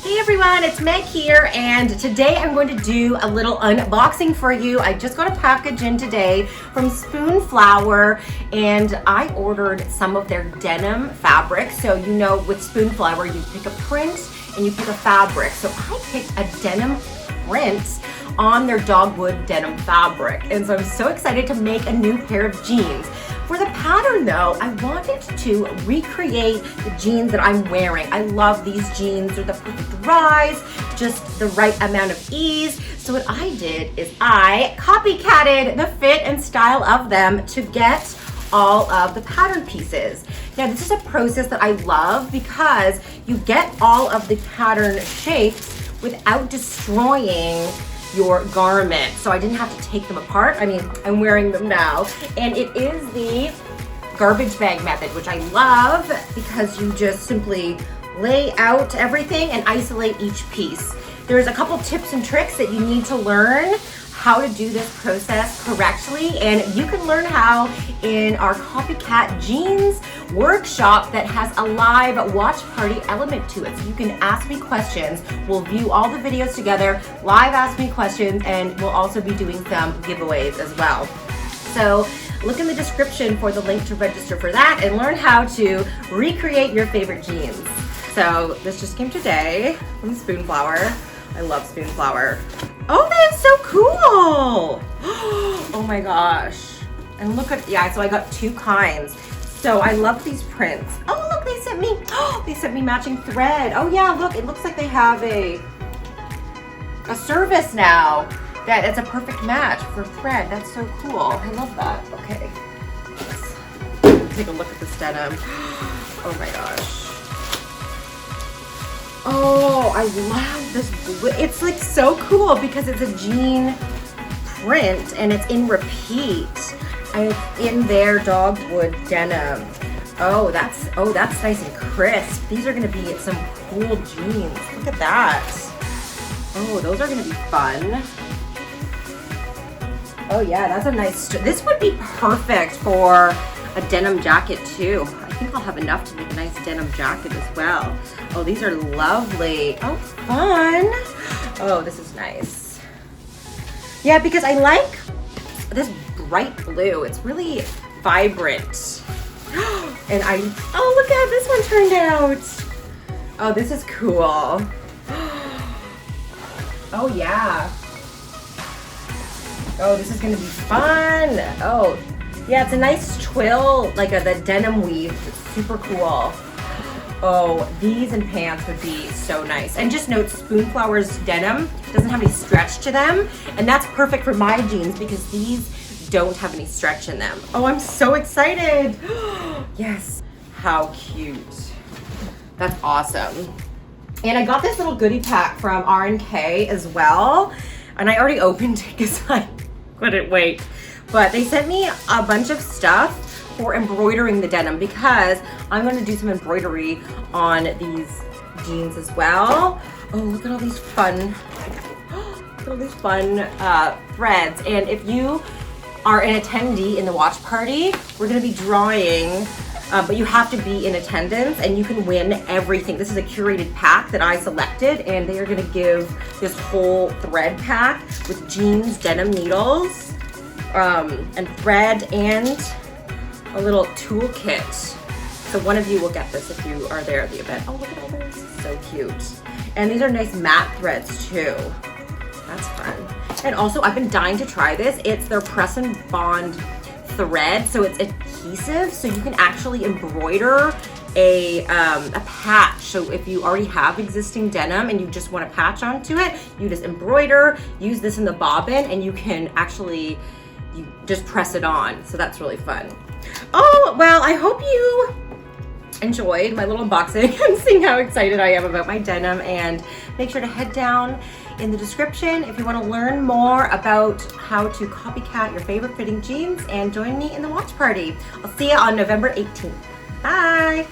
Hey everyone, it's Meg here, and today I'm going to do a little unboxing for you. I just got a package in today from Spoonflower, and I ordered some of their denim fabric. So you know with Spoonflower, you pick a print and you pick a fabric. So I picked a denim print on their dogwood denim fabric, and so I'm so excited to make a new pair of jeans. For the pattern though, I wanted to recreate the jeans that I'm wearing. I love these jeans. They're the perfect rise, just the right amount of ease. So what I did is I copycatted the fit and style of them to get all of the pattern pieces. Now this is a process that I love because you get all of the pattern shapes without destroying your garment. So I didn't have to take them apart. I mean, I'm wearing them now. And it is the garbage bag method, which I love because you just simply lay out everything and isolate each piece. There's a couple tips and tricks that you need to learn how to do this process correctly, and you can learn how in our Copycat Jeans workshop that has a live watch party element to it. So you can ask me questions. We'll view all the videos together, live ask me questions, and we'll also be doing some giveaways as well. So look in the description for the link to register for that and learn how to recreate your favorite jeans. So this just came today from Spoonflower. I love Spoonflower. Oh, that is so cool. Oh my gosh. And look at, yeah, so I got two kinds. So I love these prints. Oh, look, they sent me matching thread. Oh yeah, look, it looks like they have a service now. It's a perfect match for thread. That's so cool. I love that. Okay. Let's take a look at this denim. Oh my gosh. Oh, I love this blue. It's like so cool because it's a jean print and it's in repeat. And it's in their dogwood denim. Oh, that's nice and crisp. These are gonna be some cool jeans. Look at that. Oh, those are gonna be fun. Oh yeah, that's a nice, this would be perfect for a denim jacket too. I think I'll have enough to make a nice denim jacket as well. Oh, these are lovely. Oh, fun. Oh, this is nice. Yeah, because I like this bright blue. It's really vibrant. And oh, look how this one turned out. Oh, this is cool. Oh, yeah. Oh, this is gonna be fun. Oh, yeah, it's a nice twill, like the denim weave. It's super cool. Oh, these and pants would be so nice. And just note, Spoonflower's denim doesn't have any stretch to them, and that's perfect for my jeans because these don't have any stretch in them. Oh, I'm so excited. Yes, how cute. That's awesome. And I got this little goodie pack from RNK as well, and I already opened it because I couldn't wait. But they sent me a bunch of stuff for embroidering the denim because I'm going to do some embroidery on these jeans as well. Oh, look at all these fun, threads. And if you are an attendee in the watch party, we're going to be drawing, but you have to be in attendance and you can win everything. This is a curated pack that I selected, and they are going to give this whole thread pack with jeans, denim needles, and thread, and a little toolkit. So one of you will get this if you are there at the event. Oh, look at all those. So cute. And these are nice matte threads too. That's fun. And also, I've been dying to try this. It's their press and bond thread. So it's adhesive, so you can actually embroider a patch. So if you already have existing denim and you just want to patch onto it, you just embroider, use this in the bobbin, and you can actually, you just press it on. So that's really fun. Oh, well, I hope you enjoyed my little unboxing and seeing how excited I am about my denim, and make sure to head down in the description if you want to learn more about how to copycat your favorite fitting jeans and join me in the watch party. I'll see you on November 18th. Bye.